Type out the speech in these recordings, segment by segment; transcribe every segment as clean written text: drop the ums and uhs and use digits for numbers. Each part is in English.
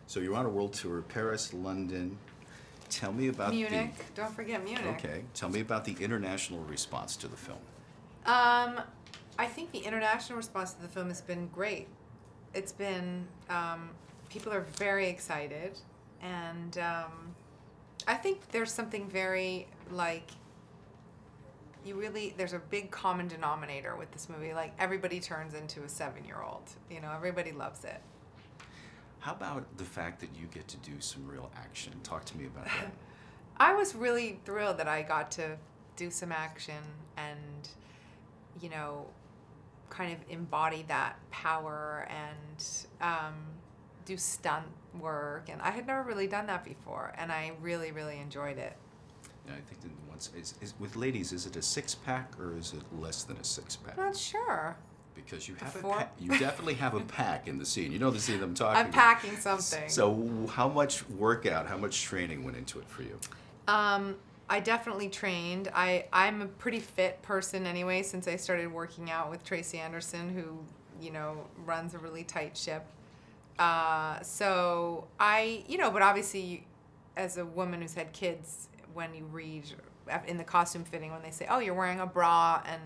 So you're on a world tour, Paris, London. Tell me about Munich. Don't forget Munich. Okay. Tell me about the international response to the film. I think the international response to the film has been great. It's been, people are very excited, and I think there's something very, like, there's a big common denominator with this movie. Like, everybody turns into a 7-year-old. You know, everybody loves it. How about the fact that you get to do some real action? Talk to me about that. I was really thrilled that I got to do some action and, you know, kind of embody that power and do stunt work. And I had never really done that before, and I really, really enjoyed it. Yeah, I think that once with ladies, is it a 6-pack or is it less than a 6-pack? Not sure. Because you have you definitely have a pack in the scene. You know the scene I'm talking I'm about. packing something. So how much workout, how much training went into it for you? I definitely trained. I'm a pretty fit person anyway, since I started working out with Tracy Anderson, who, you know, runs a really tight ship. So but obviously, as a woman who's had kids, when you read in the costume fitting, when they say, oh, you're wearing a bra and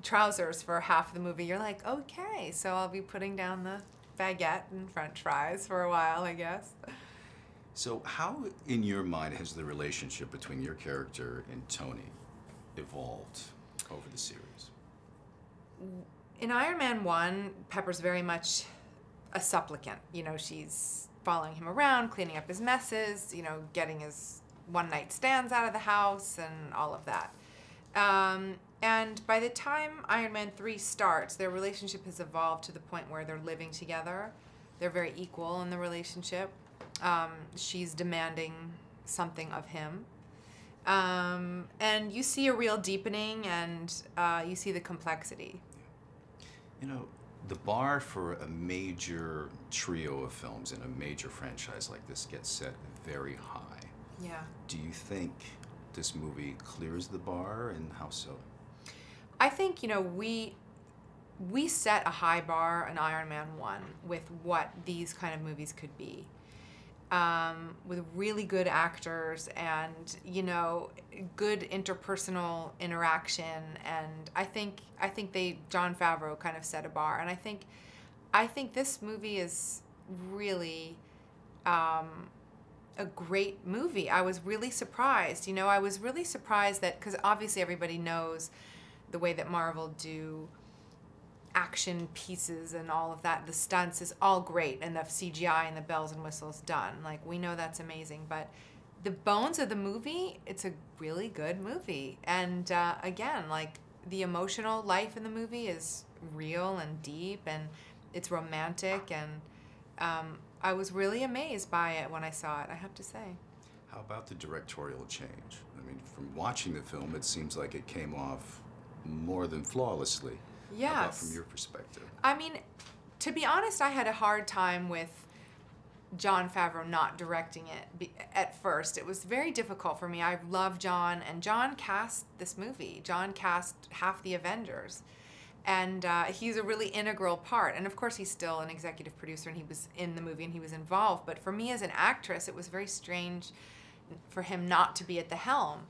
trousers for half of the movie, you're like, okay, so I'll be putting down the baguette and french fries for a while, I guess. So how, in your mind, has the relationship between your character and Tony evolved over the series? In Iron Man 1, Pepper's very much a supplicant. You know, she's following him around, cleaning up his messes, you know, getting his one-night stands out of the house and all of that. And by the time Iron Man 3 starts, their relationship has evolved to the point where they're living together. They're very equal in the relationship. She's demanding something of him. And you see a real deepening, and you see the complexity. You know, the bar for a major trio of films in a major franchise like this gets set very high. Yeah. Do you think this movie clears the bar, and how so? I think, you know, we set a high bar in Iron Man 1 with what these kind of movies could be. With really good actors and, you know, good interpersonal interaction, and I think Jon Favreau kind of set a bar, and I think this movie is really a great movie. I was really surprised. You know, I was really surprised that, because obviously everybody knows the way that Marvel do action pieces and all of that, the stunts is all great, and the CGI and the bells and whistles done. Like, we know that's amazing, but the bones of the movie, it's a really good movie. And again, like, the emotional life in the movie is real and deep, and it's romantic, and I was really amazed by it when I saw it, I have to say. How about the directorial change? I mean, from watching the film, it seems like it came off more than flawlessly. Yes. How about from your perspective? I mean, to be honest, I had a hard time with Jon Favreau not directing it at first. It was very difficult for me. I love Jon, and Jon cast this movie. Jon cast half the Avengers. And he's a really integral part. And of course, he's still an executive producer, and he was in the movie and he was involved. But for me as an actress, it was very strange for him not to be at the helm.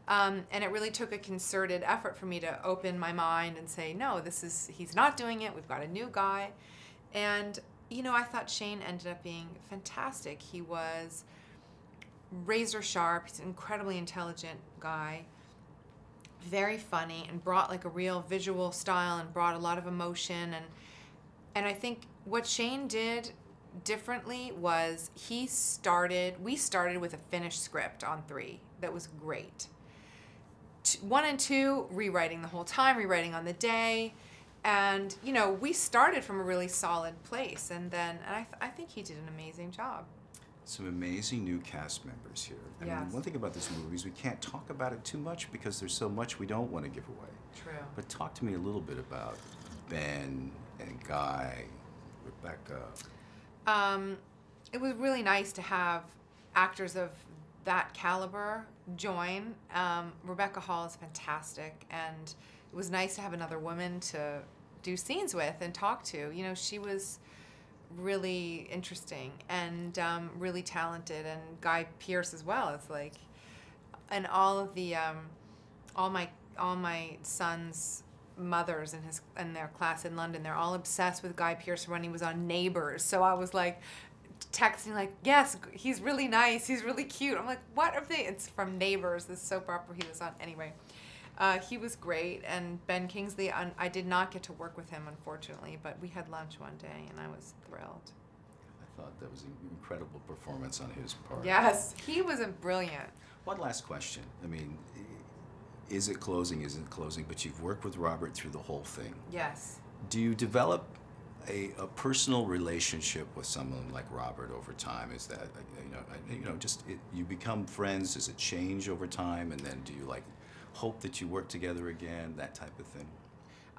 And it really took a concerted effort for me to open my mind and say, no, he's not doing it. We've got a new guy. And, you know, I thought Shane ended up being fantastic. He was razor sharp. He's an incredibly intelligent guy. Very funny, and brought like a real visual style and brought a lot of emotion. And I think what Shane did differently was we started with a finished script on 3 that was great. 1 and 2, rewriting the whole time, rewriting on the day. And, you know, we started from a really solid place. And I think he did an amazing job. Some amazing new cast members here. I mean, one thing about this movie is we can't talk about it too much because there's so much we don't want to give away. True. But talk to me a little bit about Ben and Guy, Rebecca. It was really nice to have actors of that caliber join. Rebecca Hall is fantastic, and it was nice to have another woman to do scenes with and talk to. You know, she was really interesting and really talented, and Guy Pearce as well. It's like, and all of the all my sons' mothers in their class in London, they're all obsessed with Guy Pearce when he was on Neighbours. So I was like texting like, yes, he's really nice, he's really cute. I'm like, what are they? It's from Neighbours, this soap opera he was on. Anyway, he was great. And Ben Kingsley, I did not get to work with him, unfortunately, but we had lunch one day and I was thrilled. I thought that was an incredible performance on his part. Yes, he was brilliant. One last question. I mean, is it closing? Isn't it closing? But you've worked with Robert through the whole thing. Yes. Do you develop a personal relationship with someone like Robert over time? Is that, you become friends? Does it change over time? And then do you like hope that you work together again? That type of thing.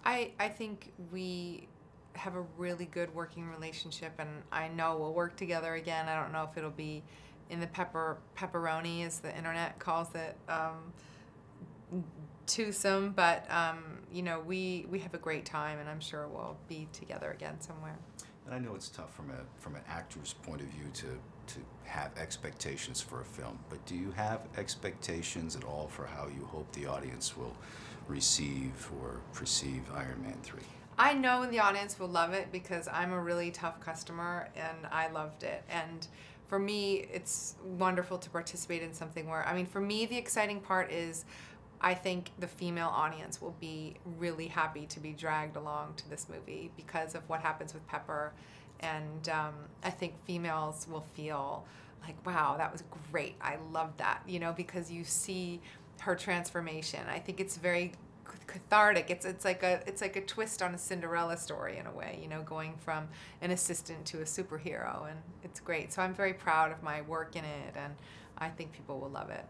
I think we have a really good working relationship, and I know we'll work together again. I don't know if it'll be in the pepperoni, as the internet calls it, twosome, but we have a great time, and I'm sure we'll be together again somewhere. And I know it's tough from an actor's point of view to have expectations for a film, but do you have expectations at all for how you hope the audience will receive or perceive Iron Man 3? I know the audience will love it because I'm a really tough customer and I loved it. And for me, it's wonderful to participate in something where, I mean, for me, the exciting part is I think the female audience will be really happy to be dragged along to this movie because of what happens with Pepper. And I think females will feel like, wow, that was great. I love that, because you see her transformation. I think it's very cathartic. It's like a twist on a Cinderella story in a way, going from an assistant to a superhero, and it's great. So I'm very proud of my work in it, and I think people will love it.